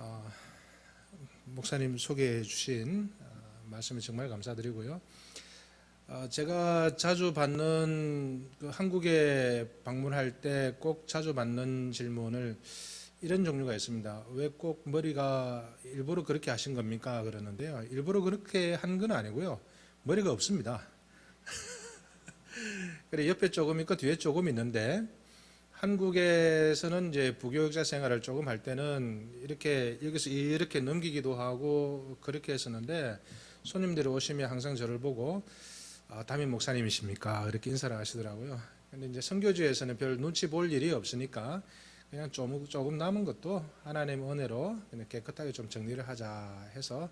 어, 목사님 소개해 주신 말씀에 정말 감사드리고요. 제가 자주 받는 한국에 방문할 때 꼭 자주 받는 질문을 이런 종류가 있습니다. 왜 꼭 머리가 일부러 그렇게 하신 겁니까? 그러는데요. 일부러 그렇게 한 건 아니고요. 머리가 없습니다. 그래 옆에 조금 있고 뒤에 조금 있는데 한국에서는 이제 부교육자 생활을 조금 할 때는 이렇게 여기서 이렇게 넘기기도 하고 그렇게 했었는데 손님들이 오시면 항상 저를 보고 담임 목사님이십니까? 이렇게 인사를 하시더라고요. 근데 이제 선교주에서는 별 눈치 볼 일이 없으니까 그냥 조금 남은 것도 하나님 은혜로 그냥 깨끗하게 좀 정리를 하자 해서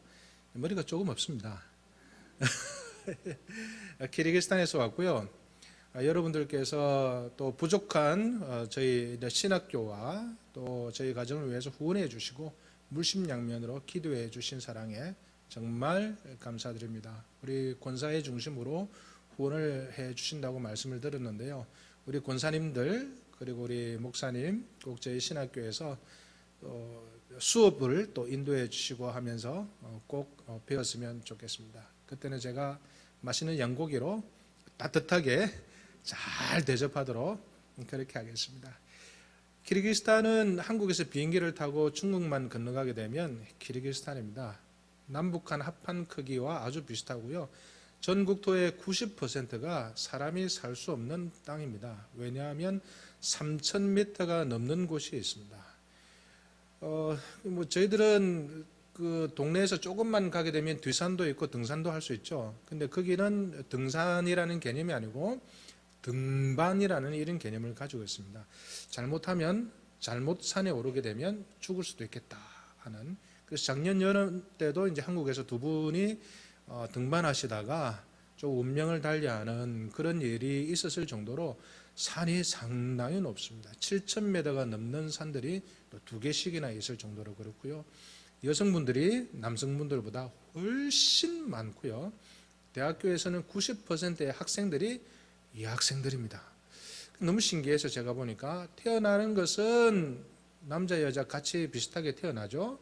머리가 조금 없습니다. 키르기스탄에서 왔고요. 여러분들께서 또 부족한 저희 신학교와 또 저희 가정을 위해서 후원해 주시고 물심양면으로 기도해 주신 사랑에 정말 감사드립니다. 우리 권사회 중심으로 후원을 해 주신다고 말씀을 들었는데요. 우리 권사님들 그리고 우리 목사님 꼭 저희 신학교에서 수업을 또 인도해 주시고 하면서 꼭 배웠으면 좋겠습니다. 그때는 제가 맛있는 양고기로 따뜻하게 잘 대접하도록 그렇게 하겠습니다. 키르기스탄은 한국에서 비행기를 타고 중국만 건너가게 되면 키르기스탄입니다. 남북한 합한 크기와 아주 비슷하고요. 전 국토의 90%가 사람이 살 수 없는 땅입니다. 왜냐하면 3,000m가 넘는 곳이 있습니다. 저희들은 그 동네에서 조금만 가게 되면 뒤산도 있고 등산도 할 수 있죠. 근데 거기는 등산이라는 개념이 아니고 등반이라는 이런 개념을 가지고 있습니다. 잘못하면 잘못 산에 오르게 되면 죽을 수도 있겠다 하는. 그래서 작년 여름 때도 이제 한국에서 두 분이 등반하시다가 좀 운명을 달리하는 그런 일이 있었을 정도로 산이 상당히 높습니다. 7,000m가 넘는 산들이 또 두 개씩이나 있을 정도로 그렇고요. 여성분들이 남성분들보다 훨씬 많고요. 대학교에서는 90%의 학생들이 여학생들입니다. 너무 신기해서 제가 보니까 태어나는 것은 남자 여자 같이 비슷하게 태어나죠.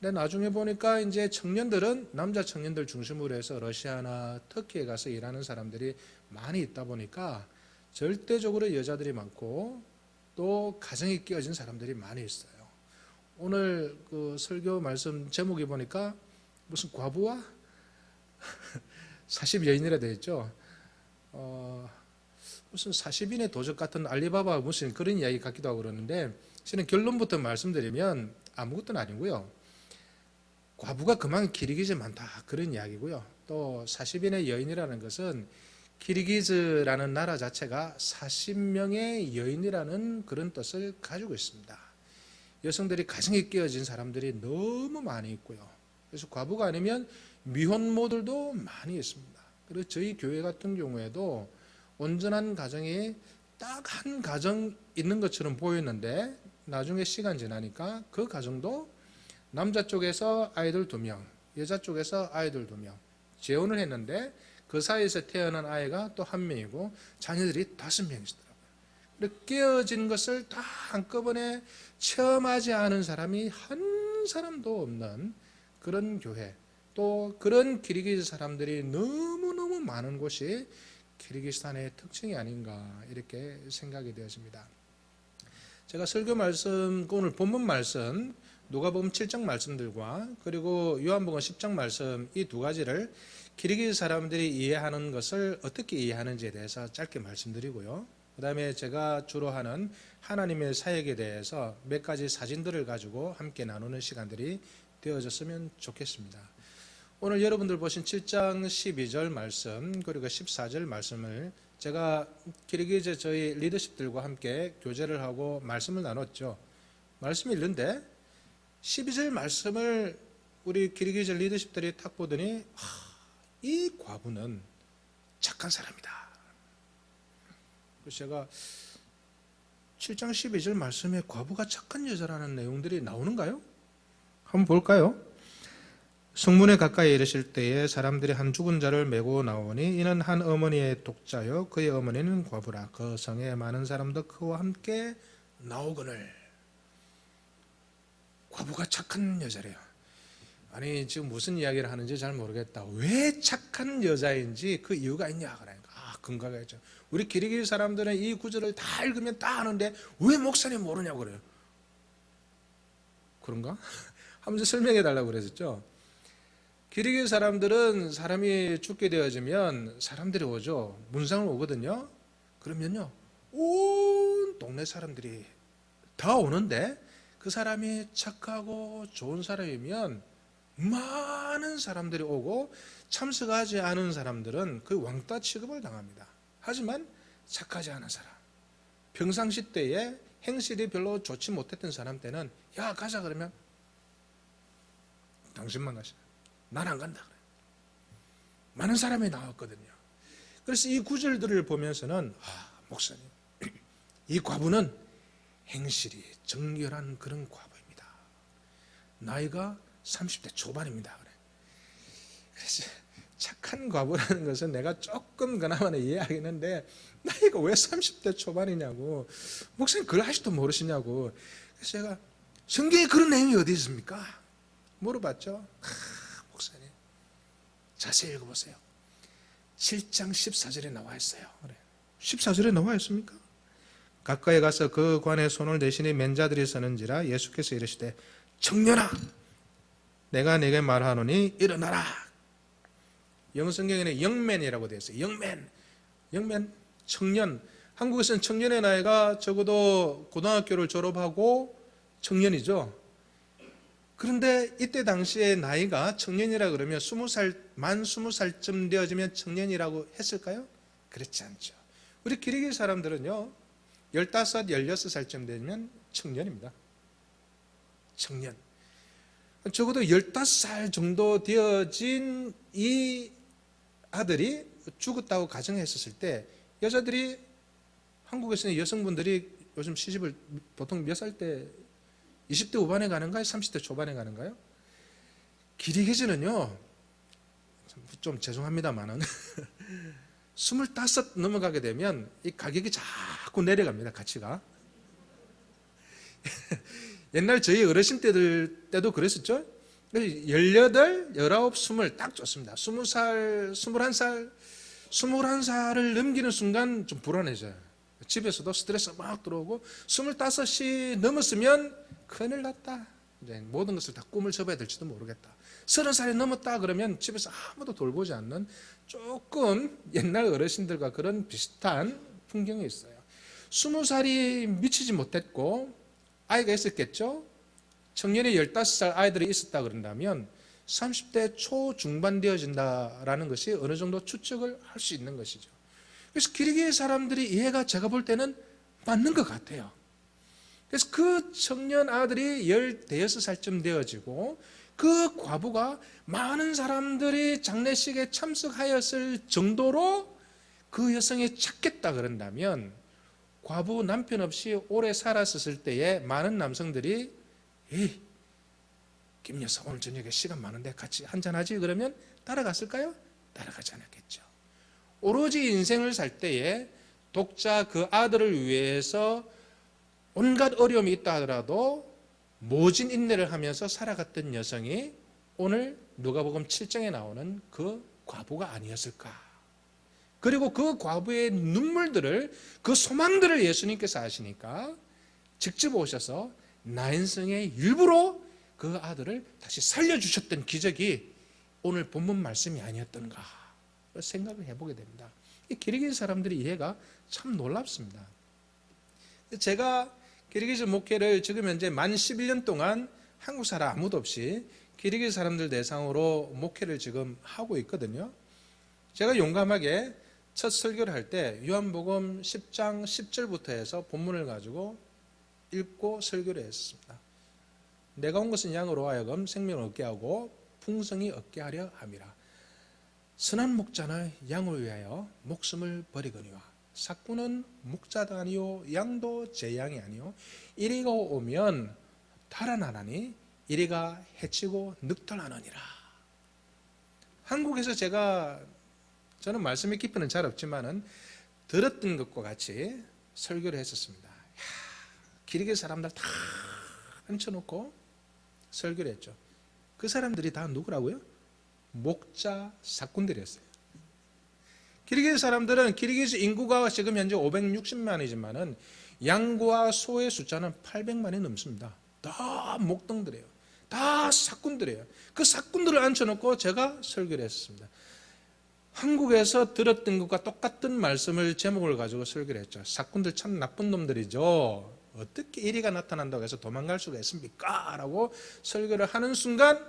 근데 나중에 보니까 이제 청년들은 남자 청년들 중심으로 해서 러시아나 터키에 가서 일하는 사람들이 많이 있다 보니까 절대적으로 여자들이 많고 또 가정이 끼어진 사람들이 많이 있어요. 오늘 그 설교 말씀 제목이 보니까 무슨 과부와 40여인이라 되어 있죠. 무슨 40인의 도적 같은 알리바바 무슨 그런 이야기 같기도 하고 그러는데 실은 결론부터 말씀드리면 아무것도 아니고요. 과부가 그만큼 키르기즈 많다 그런 이야기고요. 또 40인의 여인이라는 것은 키르기즈라는 나라 자체가 40명의 여인이라는 그런 뜻을 가지고 있습니다. 여성들이 가정에 끼어진 사람들이 너무 많이 있고요. 그래서 과부가 아니면 미혼모들도 많이 있습니다. 그리고 저희 교회 같은 경우에도 온전한 가정이 딱 한 가정 있는 것처럼 보였는데 나중에 시간 지나니까 그 가정도 남자 쪽에서 아이들 2명, 여자 쪽에서 아이들 2명 재혼을 했는데 그 사이에서 태어난 아이가 또 1명이고 자녀들이 5명이시더라고요. 깨어진 것을 다 한꺼번에 체험하지 않은 사람이 한 사람도 없는 그런 교회, 또 그런 키르기즈 사람들이 너무너무 많은 곳이 키르기스탄의 특징이 아닌가 이렇게 생각이 되어집니다. 제가 설교 말씀, 오늘 본문 말씀 누가복음 7장 말씀들과 그리고 요한복음 10장 말씀 이 두 가지를 키르기즈 사람들이 이해하는 것을 어떻게 이해하는지에 대해서 짧게 말씀드리고요. 그 다음에 제가 주로 하는 하나님의 사역에 대해서 몇 가지 사진들을 가지고 함께 나누는 시간들이 되어졌으면 좋겠습니다. 오늘 여러분들 보신 7장 12절 말씀 그리고 14절 말씀을 제가 키르기즈 저희 리더십들과 함께 교제를 하고 말씀을 나눴죠. 말씀이 있는데 12절 말씀을 우리 키르기즈 리더십들이 딱 보더니 이 과부는 착한 사람이다. 그래서 제가 7장 12절 말씀에 과부가 착한 여자라는 내용들이 나오는가요? 한번 볼까요? 성문에 가까이 이르실 때에 사람들이 한 죽은 자를 메고 나오니 이는 한 어머니의 독자요 그의 어머니는 과부라. 그 성에 많은 사람도 그와 함께 나오거늘. 과부가 착한 여자래요. 아니 지금 무슨 이야기를 하는지 잘 모르겠다. 왜 착한 여자인지 그 이유가 있냐 그러니까 근거가 있죠. 우리 기리기 사람들은 이 구절을 다 읽으면 다 아는데 왜 목사님 모르냐고 그래요. 그런가? 한번 설명해 달라고 그랬었죠. 기리기 사람들은 사람이 죽게 되어지면 사람들이 오죠. 문상을 오거든요. 그러면요 온 동네 사람들이 다 오는데 그 사람이 착하고 좋은 사람이면 많은 사람들이 오고 참석하지 않은 사람들은 그 왕따 취급을 당합니다. 하지만 착하지 않은 사람, 평상시 때에 행실이 별로 좋지 못했던 사람 때는 야 가자 그러면 당신만 가시라. 난 안 간다 그래요. 많은 사람이 나왔거든요. 그래서 이 구절들을 보면서는 목사님 이 과부는 행실이 정결한 그런 과부입니다. 나이가 30대 초반입니다. 그래서 착한 과부라는 것은 내가 조금 그나마 이해하겠는데 나이가 왜 30대 초반이냐고 목사님 그걸 아직도 모르시냐고. 그래서 제가 성경에 그런 내용이 어디 있습니까? 물어봤죠. 목사님 자세히 읽어보세요. 7장 14절에 나와 있어요. 그래. 14절에 나와 있습니까? 가까이 가서 그 관에 손을 대시니 맨 자들이 서는지라 예수께서 이르시되 청년아 내가 네게 말하노니 일어나라. 영어 성경에는 영맨이라고 되어 있어요. 영맨 청년. 한국에서는 청년의 나이가 적어도 고등학교를 졸업하고 청년이죠. 그런데 이때 당시의 나이가 청년이라 그러면 20살, 만 20살쯤 되어지면 청년이라고 했을까요? 그렇지 않죠. 우리 기리기 사람들은요 15, 16살쯤 되면 청년입니다. 청년. 적어도 15살 정도 되어진 이 아들이 죽었다고 가정했었을 때 여자들이 한국에서는 여성분들이 요즘 시집을 보통 몇 살 때 20대 후반에 가는가요? 30대 초반에 가는가요? 기리기즈는요 좀 죄송합니다만은 25 넘어가게 되면 이 가격이 자꾸 내려갑니다. 가치가. 옛날 저희 어르신 때도 그랬었죠. 18, 19, 20 딱 좋습니다. 20살, 21살을 넘기는 순간 좀 불안해져요. 집에서도 스트레스 막 들어오고 25이 넘었으면 큰일 났다. 이제 모든 것을 다 꿈을 접어야 될지도 모르겠다. 30살이 넘었다 그러면 집에서 아무도 돌보지 않는 조금 옛날 어르신들과 그런 비슷한 풍경이 있어요. 20살이 미치지 못했고 아이가 있었겠죠. 청년이 15살 아이들이 있었다 그런다면 30대 초중반 되어진다라는 것이 어느 정도 추측을 할 수 있는 것이죠. 그래서 기리기 사람들이 이해가 제가 볼 때는 맞는 것 같아요. 그래서 그 청년 아들이 16살쯤 되어지고 그 과부가 많은 사람들이 장례식에 참석하였을 정도로 그 여성이 찾겠다 그런다면 과부 남편 없이 오래 살았을 때에 많은 남성들이 에이 김 여사 오늘 저녁에 시간 많은데 같이 한잔하지 그러면 따라갔을까요? 따라가지 않았겠죠. 오로지 인생을 살 때에 독자 그 아들을 위해서 온갖 어려움이 있다 하더라도 모진 인내를 하면서 살아갔던 여성이 오늘 누가복음 7장에 나오는 그 과부가 아니었을까. 그리고 그 과부의 눈물들을 그 소망들을 예수님께서 아시니까 직접 오셔서 나인성의 일부러 그 아들을 다시 살려주셨던 기적이 오늘 본문 말씀이 아니었던가 생각을 해보게 됩니다. 이 기리기 사람들이 이해가 참 놀랍습니다. 제가 기리기즈 목회를 지금 현재 만 11년 동안 한국 사람 아무도 없이 기리기 사람들 대상으로 목회를 지금 하고 있거든요. 제가 용감하게 첫 설교를 할 때 요한복음 10장 10절부터 해서 본문을 가지고 읽고 설교를 했습니다. 내가 온 것은 양으로 하여금 생명을 얻게 하고 풍성히 얻게 하려 함이라. 선한 목자는 양을 위하여 목숨을 버리거니와 삭구는 목자도 아니요 양도 제 양이 아니요 이리가 오면 달아나나니 이리가 해치고 늑돌하느니라. 한국에서 저는 말씀의 깊이는 잘 없지만은 들었던 것과 같이 설교를 했었습니다. 기리기 사람들 다 앉혀놓고 설교를 했죠. 그 사람들이 다 누구라고요? 목자 사꾼들이었어요. 기르기즈 사람들은 기르기즈 인구가 지금 현재 560만이지만은 양과 소의 숫자는 800만이 넘습니다. 다 목동들이에요. 다 사꾼들이에요. 그 사꾼들을 앉혀놓고 제가 설교를 했습니다. 한국에서 들었던 것과 똑같은 말씀을 제목을 가지고 설교를 했죠. 사꾼들 참 나쁜 놈들이죠. 어떻게 이리가 나타난다고 해서 도망갈 수가 있습니까? 라고 설교를 하는 순간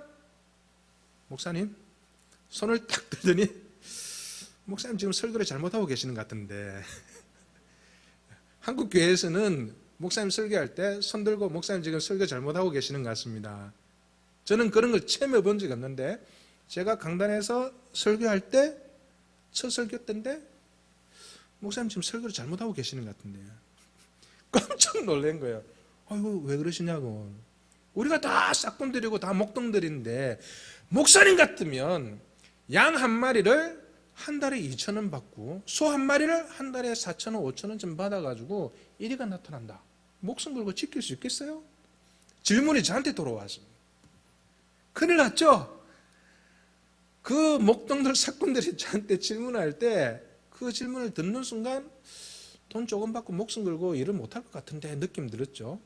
목사님 손을 딱 들더니 목사님 지금 설교를 잘못하고 계시는 것 같은데 한국 교회에서는 목사님 설교할 때 손 들고 목사님 지금 설교 잘못하고 계시는 것 같습니다. 저는 그런 걸 체험해 본 적이 없는데 제가 강단에서 설교할 때 첫 설교 때인데 목사님 지금 설교를 잘못하고 계시는 것 같은데 깜짝 놀란 거예요. 아이고 왜 그러시냐고. 우리가 다 싹꾼들이고 다 목동들인데 목사님 같으면 양 한 마리를 한 달에 2,000원 받고 소 한 마리를 한 달에 4,000원, 5,000원 좀 받아가지고 이리가 나타난다. 목숨 걸고 지킬 수 있겠어요? 질문이 저한테 돌아왔습니다. 큰일 났죠? 그 목동들 사꾼들이 저한테 질문할 때 그 질문을 듣는 순간 돈 조금 받고 목숨 걸고 일을 못할 것 같은데 느낌 들었죠.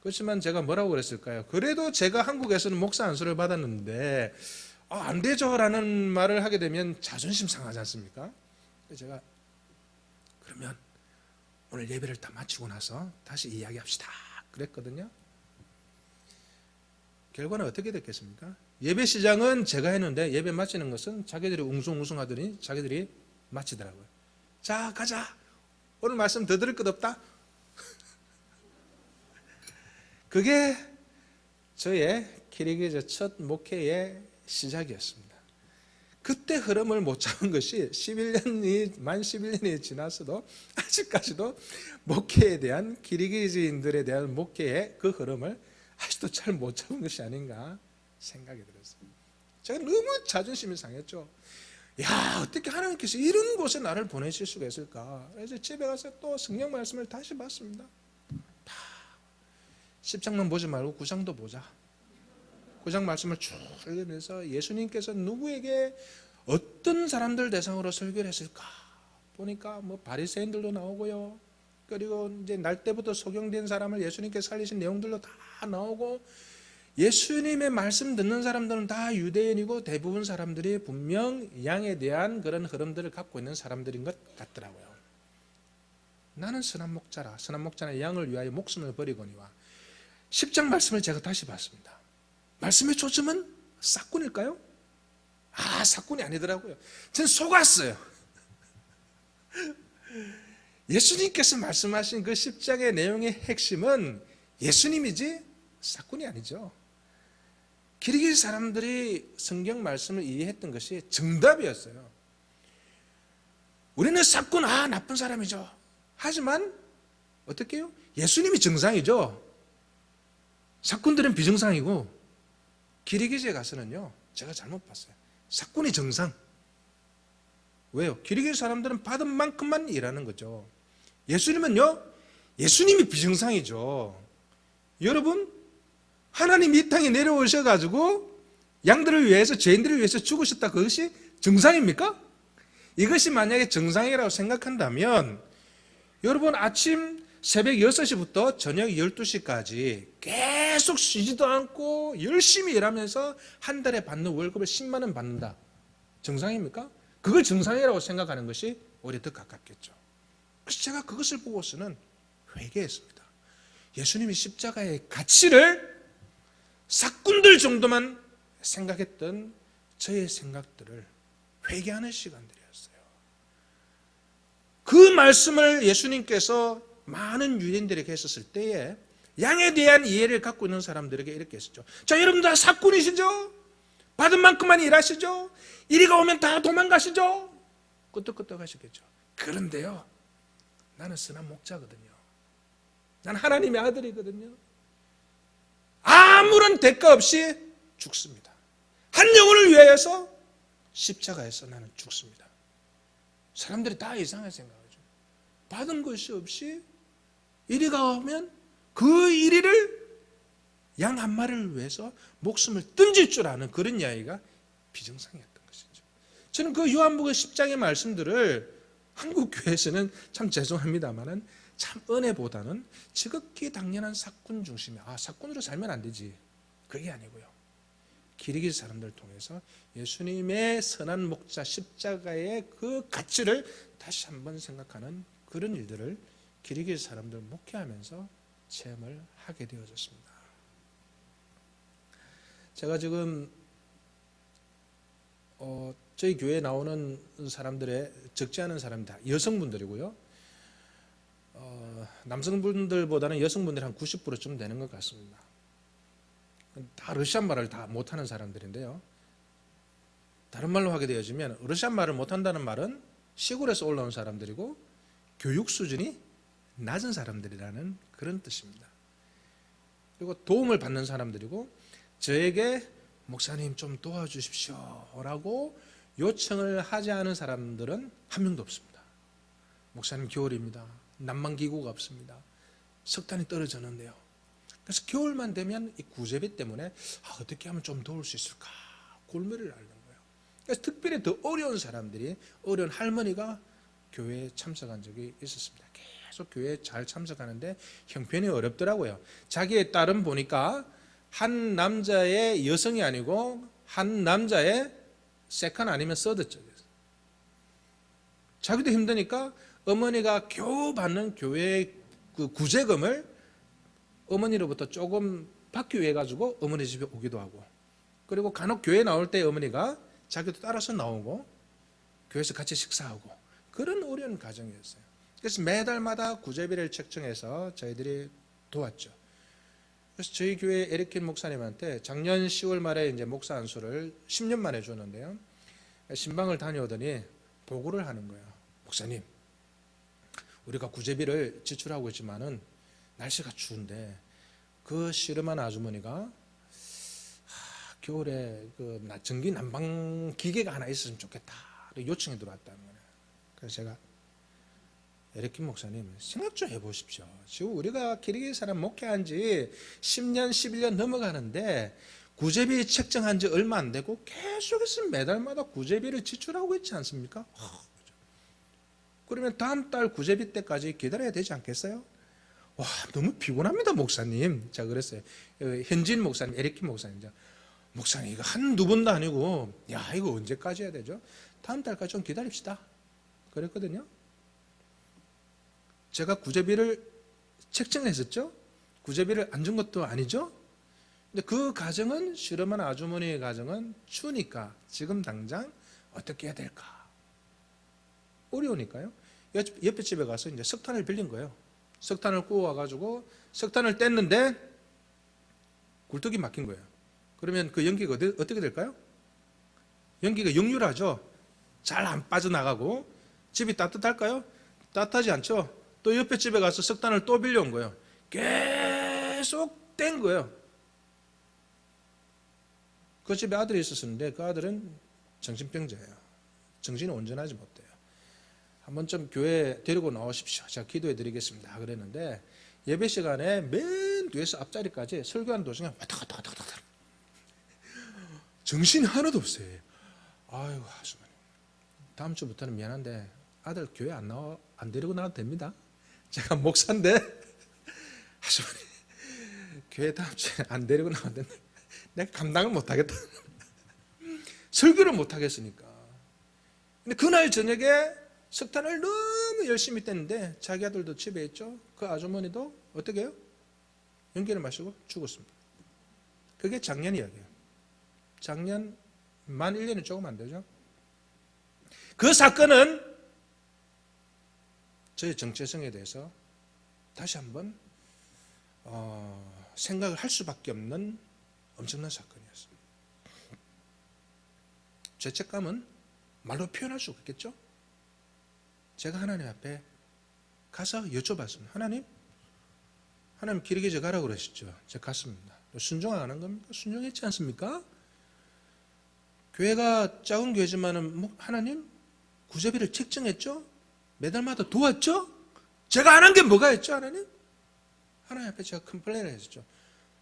그렇지만 제가 뭐라고 그랬을까요? 그래도 제가 한국에서는 목사 안수를 받았는데 안 되죠 라는 말을 하게 되면 자존심 상하지 않습니까? 그래서 제가 그러면 오늘 예배를 다 마치고 나서 다시 이야기합시다 그랬거든요. 결과는 어떻게 됐겠습니까? 예배 시작은 제가 했는데 예배 마치는 것은 자기들이 웅숭웅숭 하더니 자기들이 마치더라고요. 자 가자. 오늘 말씀 더 들을 것 없다. 그게 저의 키리기즈 첫 목회의 시작이었습니다. 그때 흐름을 못 잡은 것이 만 11년이 지났어도 아직까지도 목회에 대한 키리기즈인들에 대한 목회의 그 흐름을 아직도 잘 못 잡은 것이 아닌가 생각이 들었어요. 제가 너무 자존심이 상했죠. 야, 어떻게 하나님께서 이런 곳에 나를 보내실 수가 있을까? 그래서 집에 가서 또 성경 말씀을 다시 봤습니다. 10장만 보지 말고 9장도 보자. 9장 말씀을 쭉 읽으면서 예수님께서 누구에게 어떤 사람들 대상으로 설교를 했을까? 보니까 뭐 바리새인들도 나오고요. 그리고 이제 날 때부터 소경된 사람을 예수님께서 살리신 내용들도 다 나오고 예수님의 말씀 듣는 사람들은 다 유대인이고 대부분 사람들이 분명 양에 대한 그런 흐름들을 갖고 있는 사람들인 것 같더라고요. 나는 선한 목자라. 선한 목자는 양을 위하여 목숨을 버리거니와. 10장 말씀을 제가 다시 봤습니다. 말씀의 초점은 싹꾼일까요? 싹꾼이 아니더라고요. 저는 속았어요. 예수님께서 말씀하신 그 10장의 내용의 핵심은 예수님이지 싹꾼이 아니죠. 기르기즈 사람들이 성경 말씀을 이해했던 것이 정답이었어요. 우리는 싹꾼, 나쁜 사람이죠. 하지만 어떻게 해요? 예수님이 정상이죠. 싹꾼들은 비정상이고 기르기즈에 가서는요, 제가 잘못 봤어요. 싹꾼이 정상. 왜요? 기르기즈 사람들은 받은 만큼만 일하는 거죠. 예수님은요, 예수님이 비정상이죠. 여러분, 하나님 이 땅에 내려오셔가지고 양들을 위해서, 죄인들을 위해서 죽으셨다. 그것이 정상입니까? 이것이 만약에 정상이라고 생각한다면 여러분 아침 새벽 6시부터 저녁 12시까지 계속 쉬지도 않고 열심히 일하면서 한 달에 받는 월급을 10만 원 받는다. 정상입니까? 그걸 정상이라고 생각하는 것이 오히려 더 가깝겠죠. 그래서 제가 그것을 보고서는 회개했습니다. 예수님이 십자가의 가치를 삭꾼들 정도만 생각했던 저의 생각들을 회개하는 시간들이었어요. 그 말씀을 예수님께서 많은 유대인들에게 했었을 때에 양에 대한 이해를 갖고 있는 사람들에게 이렇게 했었죠. 자, 여러분 다 삭꾼이시죠? 받은 만큼만 일하시죠? 이리가 오면 다 도망가시죠? 끄떡끄떡 하시겠죠. 그런데요, 나는 선한 목자거든요. 난 하나님의 아들이거든요. 아무런 대가 없이 죽습니다. 한 영혼을 위하여서 십자가에서 나는 죽습니다. 사람들이 다 이상하게 생각하죠. 받은 것이 없이 이리가 오면 그 이리를 양 한 마리를 위해서 목숨을 던질 줄 아는 그런 이야기가 비정상이었던 것이죠. 저는 그 요한복음 10장의 말씀들을 한국 교회에서는 참 죄송합니다만은 참 은혜보다는 지극히 당연한 사건 중심에 사건으로 살면 안 되지, 그게 아니고요. 기리기스 사람들을 통해서 예수님의 선한 목자 십자가의 그 가치를 다시 한번 생각하는 그런 일들을 기리기스 사람들 목회하면서 체험을 하게 되어졌습니다. 제가 지금 저희 교회에 나오는 사람들의 적지 않은 사람이 다 여성분들이고요. 남성분들보다는 여성분들이 한 90%쯤 되는 것 같습니다. 다 러시안 말을 다 못하는 사람들인데요. 다른 말로 하게 되어지면 러시안 말을 못한다는 말은 시골에서 올라온 사람들이고 교육 수준이 낮은 사람들이라는 그런 뜻입니다. 그리고 도움을 받는 사람들이고 저에게 목사님 좀 도와주십시오 라고 요청을 하지 않은 사람들은 한 명도 없습니다. 목사님 겨울입니다. 난방기구가 없습니다. 석탄이 떨어졌는데요. 그래서 겨울만 되면 이 구제비 때문에 어떻게 하면 좀 도울 수 있을까 골머리를 앓는 거예요. 그래서 특별히 더 어려운 사람들이, 어려운 할머니가 교회에 참석한 적이 있었습니다. 계속 교회에 잘 참석하는데 형편이 어렵더라고요. 자기의 딸은 보니까 한 남자의 여성이 아니고 한 남자의 세컨 아니면 서드 쪽이었어요. 자기도 힘드니까 어머니가 겨우 받는 교회 그 구제금을 어머니로부터 조금 받기 위해 가지고 어머니 집에 오기도 하고, 그리고 간혹 교회 나올 때 어머니가 자기도 따라서 나오고 교회에서 같이 식사하고 그런 어려운 가정이었어요. 그래서 매달마다 구제비를 책정해서 저희들이 도왔죠. 그래서 저희 교회 에릭킨 목사님한테 작년 10월 말에 이제 목사 안수를 10년 만에 줬는데요. 신방을 다녀오더니 보고를 하는 거예요. 목사님, 우리가 구제비를 지출하고 있지만은 날씨가 추운데 그 씨름한 아주머니가 겨울에 그 전기 난방 기계가 하나 있었으면 좋겠다 요청이 들어왔다는 거예요. 그래서 제가 에릭킨 목사님 생각 좀 해보십시오. 지금 우리가 기리기 사람 목회한 지 10년 11년 넘어가는데 구제비 책정한 지 얼마 안 되고 계속해서 매달마다 구제비를 지출하고 있지 않습니까? 그러면 다음 달 구제비 때까지 기다려야 되지 않겠어요? 와, 너무 피곤합니다 목사님. 제가 그랬어요. 현진 목사님, 에릭킨 목사님, 목사님 이거 한두 번도 아니고 야 이거 언제까지 해야 되죠? 다음 달까지 좀 기다립시다 그랬거든요. 제가 구제비를 책정했었죠. 구제비를 안 준 것도 아니죠. 근데 그 가정은, 실험한 아주머니의 가정은 추우니까 지금 당장 어떻게 해야 될까 어려우니까요. 옆에 집에 가서 이제 석탄을 빌린 거예요. 석탄을 구워와가지고 석탄을 뗐는데 굴뚝이 막힌 거예요. 그러면 그 연기가 어떻게 될까요? 연기가 역류하죠. 잘 안 빠져나가고. 집이 따뜻할까요? 따뜻하지 않죠. 또 옆에 집에 가서 석탄을 또 빌려온 거예요. 계속 뗀 거예요. 그 집에 아들이 있었는데 그 아들은 정신병자예요. 정신이 온전하지 못해요. 한번 좀 교회 데리고 나오십시오. 제가 기도해 드리겠습니다. 그랬는데 예배 시간에 맨 뒤에서 앞자리까지 설교하는 도중에 왔다 갔다 왔다 갔다 정신이 하나도 없어요. 아이고 아주머니, 다음 주부터는 미안한데 아들 교회 안 데리고 나와도 됩니다. 제가 목사인데 아주머니 교회 다음 주에 안 데리고 나와도 된다. 내가 감당을 못하겠다. 설교를 못하겠으니까. 근데 그날 저녁에 석탄을 너무 열심히 뗐는데 자기 아들도 집에 있죠. 그 아주머니도 어떻게 해요? 연기를 마시고 죽었습니다. 그게 작년 이야기예요. 작년 만 1년이 조금 안 되죠. 그 사건은 저의 정체성에 대해서 다시 한번 생각을 할 수밖에 없는 엄청난 사건이었습니다. 죄책감은 말로 표현할 수 없겠죠. 제가 하나님 앞에 가서 여쭤봤습니다. 하나님 기르기제 가라고 그러셨죠. 제가 갔습니다. 순종하는 겁니까? 순종했지 않습니까? 교회가 작은 교회지만은 하나님 구제비를 책정했죠. 매달마다 도왔죠. 제가 안 한 게 뭐가 있죠, 하나님? 하나님 앞에 제가 컴플레인을 했었죠.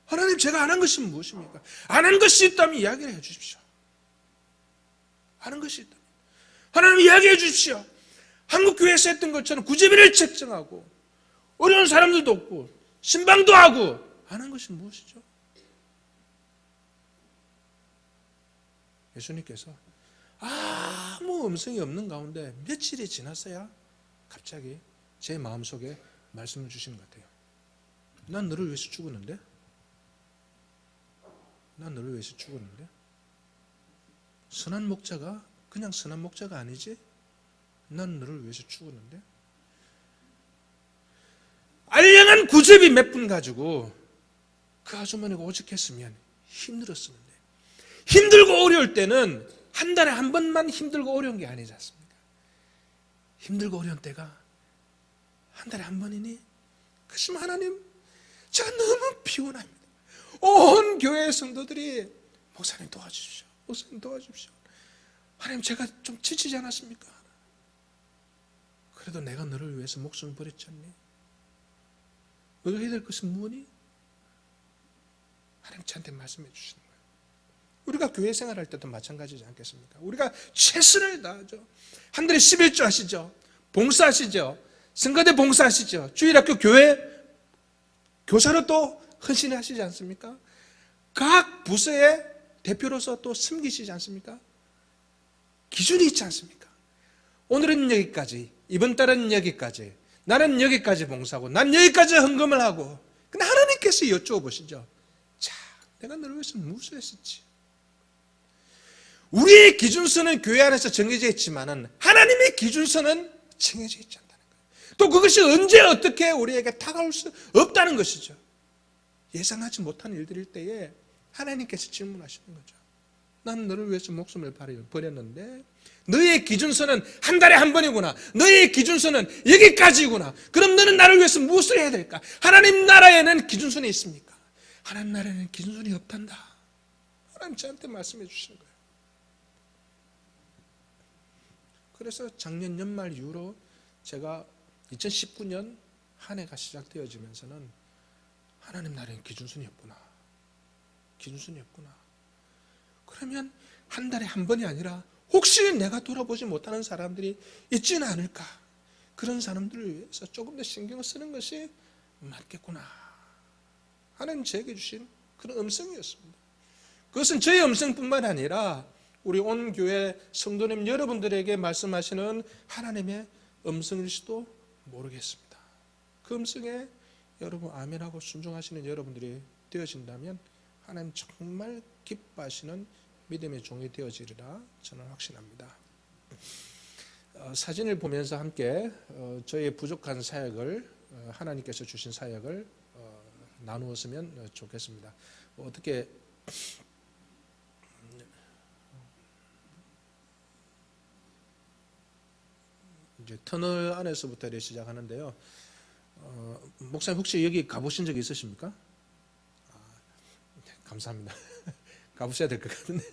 하나님, 제가 안 한 것이 무엇입니까? 안 한 것이 있다면 이야기를 해 주십시오. 하는 것이 있다면 하나님 이야기해 주십시오. 한국교회에서 했던 것처럼 구제비를 책정하고 어려운 사람들도 없고 신방도 하고 하는 것이 무엇이죠? 예수님께서 아무 음성이 없는 가운데 며칠이 지났어야 갑자기 제 마음속에 말씀을 주시는 것 같아요. 난 너를 위해서 죽었는데? 난 너를 위해서 죽었는데? 선한 목자가 그냥 선한 목자가 아니지? 난 너를 위해서 죽었는데? 알량한 구제비 몇 푼 가지고 그 아주머니가 오죽했으면 힘들었었는데, 힘들고 어려울 때는 한 달에 한 번만 힘들고 어려운 게 아니지 않습니까? 힘들고 어려운 때가 한 달에 한 번이니? 그렇지만 하나님, 제가 너무 피곤합니다. 온 교회 성도들이 목사님 도와주십시오. 목사님 도와주십시오. 하나님, 제가 좀 지치지 않았습니까? 그래도 내가 너를 위해서 목숨을 버렸지 않니? 너가 해야 될 것은 무엇이? 하나님 저한테 말씀해 주시는 거예요. 우리가 교회 생활할 때도 마찬가지지 않겠습니까? 우리가 최선을 다하죠. 한 달에 11조 하시죠. 봉사하시죠. 성가대 봉사하시죠. 주일학교 교회 교사로 또 헌신하시지 않습니까? 각 부서의 대표로서 또 섬기시지 않습니까? 기준이 있지 않습니까? 오늘은 여기까지, 이번 달은 여기까지, 나는 여기까지 봉사하고 난 여기까지 헌금을 하고. 근데 하나님께서 여쭤보시죠. 자, 내가 너를 위해서 무엇을 했었지? 우리의 기준서는 교회 안에서 정해져 있지만은 하나님의 기준서는 정해져 있지 않다는 거예요. 또 그것이 언제 어떻게 우리에게 다가올 수 없다는 것이죠. 예상하지 못한 일들일 때에 하나님께서 질문하시는 거죠. 난 너를 위해서 목숨을 버렸는데 너의 기준서는 한 달에 한 번이구나. 너의 기준서는 여기까지구나. 그럼 너는 나를 위해서 무엇을 해야 될까? 하나님 나라에는 기준선이 있습니까? 하나님 나라에는 기준선이 없단다. 하나님 저한테 말씀해 주시는 거예요. 그래서 작년 연말 이후로 제가 2019년 한 해가 시작되어지면서는 하나님 나라에는 기준선이 없구나. 기준선이 없구나. 그러면 한 달에 한 번이 아니라 혹시 내가 돌아보지 못하는 사람들이 있지는 않을까? 그런 사람들을 위해서 조금 더 신경을 쓰는 것이 맞겠구나 하는 제게 주신 그런 음성이었습니다. 그것은 저의 음성뿐만 아니라 우리 온 교회 성도님 여러분들에게 말씀하시는 하나님의 음성일지도 모르겠습니다. 그 음성에 여러분 아멘하고 순종하시는 여러분들이 되어진다면 하나님 정말 기뻐하시는 믿음의 종이 되어지리라 저는 확신합니다. 사진을 보면서 함께 저의 부족한 사역을 하나님께서 주신 사역을 나누었으면 좋겠습니다. 어떻게 이제 터널 안에서부터 시작하는데요. 목사님 혹시 여기 가보신 적 있으십니까? 네, 감사합니다. 가보셔야 될 것 같은데.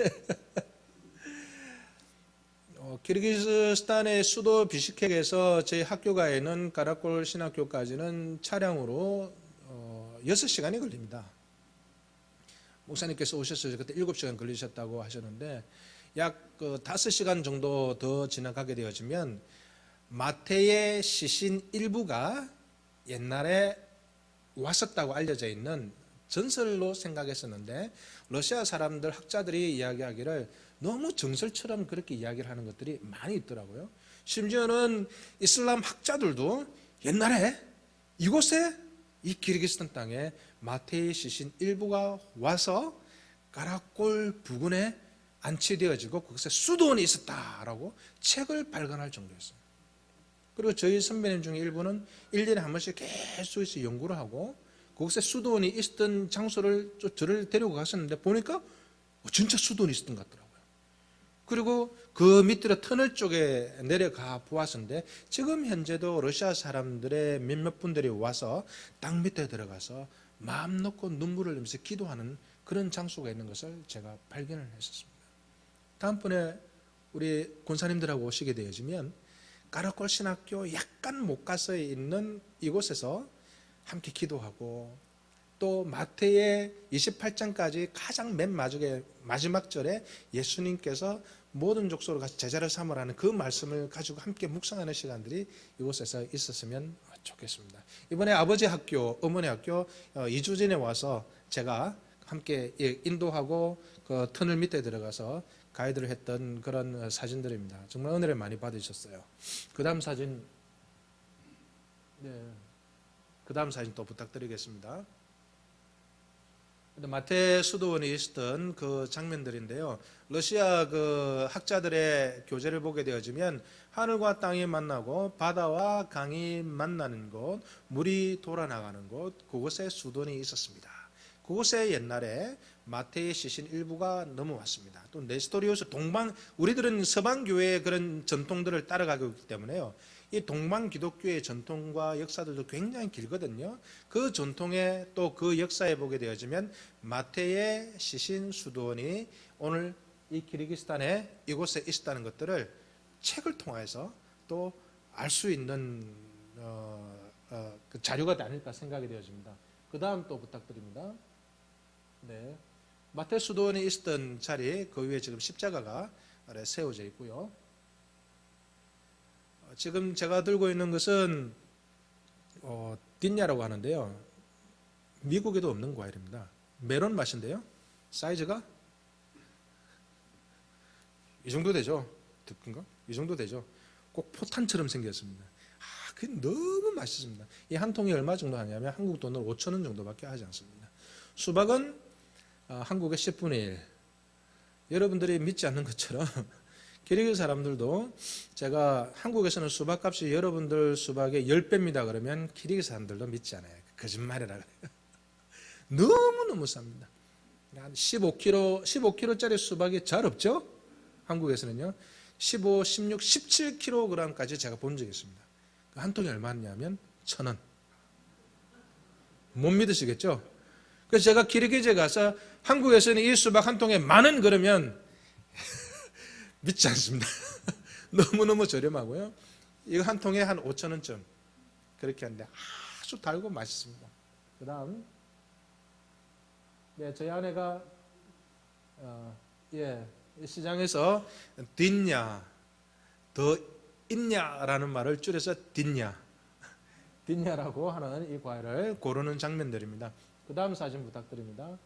키르기스스탄의 수도 비시케크에서 저희 학교가 있는 가라골 신학교까지는 차량으로 6시간이 걸립니다. 목사님께서 오셨을 때 그때 7시간 걸리셨다고 하셨는데 약 5시간 정도 더 지나가게 되어지면 마태의 시신 일부가 옛날에 왔었다고 알려져 있는 전설로 생각했었는데 러시아 사람들 학자들이 이야기하기를 너무 정설처럼 그렇게 이야기를 하는 것들이 많이 있더라고요. 심지어는 이슬람 학자들도 옛날에 이곳에 이 키르기스탄 땅에 마태의 시신 일부가 와서 가라골 부근에 안치되어지고 그것에 수도원이 있었다라고 책을 발간할 정도였어요. 그리고 저희 선배님 중에 일부는 1년에 한 번씩 계속해서 연구를 하고 그곳에 수도원이 있었던 장소를 저를 데리고 갔었는데 보니까 진짜 수도원이 있었던 것 같더라고요. 그리고 그 밑으로 터널 쪽에 내려가 보았었는데 지금 현재도 러시아 사람들의 몇몇 분들이 와서 땅 밑에 들어가서 마음 놓고 눈물을 흘리면서 기도하는 그런 장소가 있는 것을 제가 발견을 했었습니다. 다음번에 우리 권사님들하고 오시게 되어지면 가라골 신학교 약간 못 가서 있는 이곳에서 함께 기도하고 또 마태의 28장까지 가장 맨 마지막 절에 예수님께서 모든 족속으로 같이 제자를 삼으라는 그 말씀을 가지고 함께 묵상하는 시간들이 이곳에서 있었으면 좋겠습니다. 이번에 아버지 학교, 어머니 학교 2주 전에 와서 제가 함께 인도하고 그 터널 밑에 들어가서 가이드를 했던 그런 사진들입니다. 정말 은혜를 많이 받으셨어요. 그 다음 사진, 그 다음 사진 또 부탁드리겠습니다. 마태 수도원에 있었던 그 장면들인데요. 러시아 그 학자들의 교재를 보게 되어지면 하늘과 땅이 만나고 바다와 강이 만나는 곳, 물이 돌아나가는 곳, 그곳에 수도원이 있었습니다. 그곳에 옛날에 마태의 시신 일부가 넘어왔습니다. 또 네스토리오스 우리들은 서방 교회의 그런 전통들을 따라가고 있기 때문에요. 이 동방 기독교의 전통과 역사들도 굉장히 길거든요. 그 전통에 또 그 역사에 보게 되어지면 마태의 시신 수도원이 오늘 이 키르기스탄에 이곳에 있었다는 것들을 책을 통해서 또 알 수 있는 그 자료가 아닐까 생각이 되어집니다. 그 다음 또 부탁드립니다. 네, 마태 수도원에 있었던 자리 그 위에 지금 십자가가 세워져 있고요. 지금 제가 들고 있는 것은 딘야라고 하는데요. 미국에도 없는 과일입니다. 메론 맛인데요. 사이즈가 이 정도 되죠. 듣군가? 이 정도 되죠. 꼭 포탄처럼 생겼습니다. 그게 너무 맛있습니다. 이 한 통이 얼마 정도 하냐면 한국 돈으로 5,000원 정도밖에 하지 않습니다. 수박은 한국의 10분의 1. 여러분들이 믿지 않는 것처럼 기르기 사람들도 제가 한국에서는 수박값이 여러분들 수박의 10배입니다 그러면 기르기 사람들도 믿지 않아요. 거짓말이라 그래요. 너무너무 쌉니다. 한 15kg짜리 수박이 잘 없죠? 한국에서는요. 15, 16, 17kg까지 제가 본 적이 있습니다. 한 통이 얼마냐면 1,000원. 못 믿으시겠죠? 그래서 제가 기르기제 가서 한국에서는 이 수박 한 통에 10,000원 그러면 믿지 않습니다. 너무너무 저렴하고요. 이거 한 통에 한 5,000원쯤 그렇게 하는데 아주 달고 맛있습니다. 그 다음 저희 아내가 시장에서 딘냐 더 있냐라는 말을 줄여서 딘냐라고 하는 이 과일을 고르는 장면들입니다. 그 다음 사진 부탁드립니다.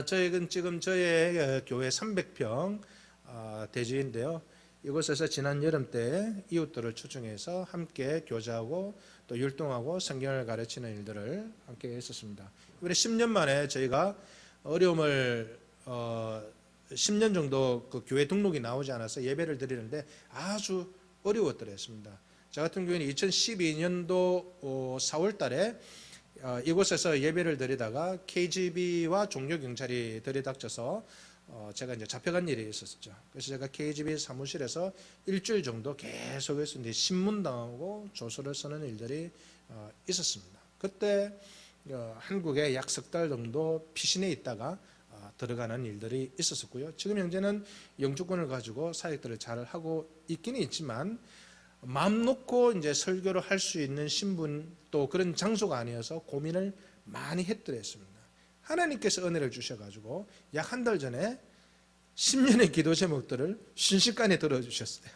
저희는 지금 저의 교회 300평 대지인데요. 이곳에서 지난 여름 때 이웃들을 초청해서 함께 교제하고 또 율동하고 성경을 가르치는 일들을 함께 했었습니다. 이번에 10년 만에 저희가 어려움을 10년 정도 그 교회 등록이 나오지 않아서 예배를 드리는데 아주 어려웠더랬습니다. 저 같은 경우에는 2012년도 4월 달에 이곳에서 예배를 드리다가 KGB와 종료경찰이 들이닥쳐서 제가 이제 잡혀간 일이 있었죠. 그래서 제가 KGB 사무실에서 일주일 정도 계속해서 이제 신문당하고 조서를 쓰는 일들이 있었습니다. 그때 한국에 약 석 달 정도 피신해 있다가 들어가는 일들이 있었고요. 지금 현재는 영주권을 가지고 사역들을 잘 하고 있기는 있지만 마음 놓고 이제 설교를 할 수 있는 신분 또 그런 장소가 아니어서 고민을 많이 했더랬습니다. 하나님께서 은혜를 주셔가지고 약 한 달 전에 10년의 기도 제목들을 순식간에 들어주셨어요.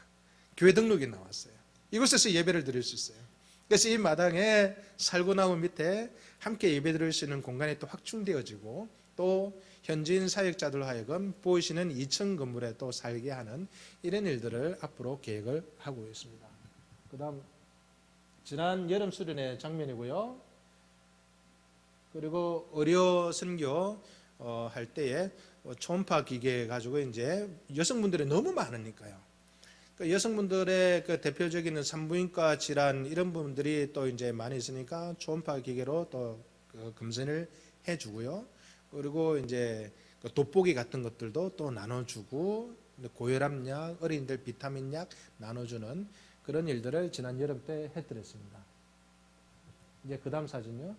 교회 등록이 나왔어요. 이곳에서 예배를 드릴 수 있어요. 그래서 이 마당에 살구나무 밑에 함께 예배 드릴 수 있는 공간이 또 확충되어지고 또 현지인 사역자들 하여금 보이시는 2층 건물에 또 살게 하는 이런 일들을 앞으로 계획을 하고 있습니다. 그 다음 지난 여름 수련회 장면이고요. 그리고 의료 선교 할 때에 초음파 기계 가지고 이제 여성분들이 너무 많으니까요. 그 여성분들의 그 대표적인 산부인과 질환 이런 부분들이 또 이제 많이 있으니까 초음파 기계로 또 그 검진을 해주고요. 그리고 이제 그 돋보기 같은 것들도 또 나눠주고 고혈압약, 어린이들 비타민약 나눠주는 그런 일들을 지난 여름 때 해드렸습니다. 이제 그 다음 사진요.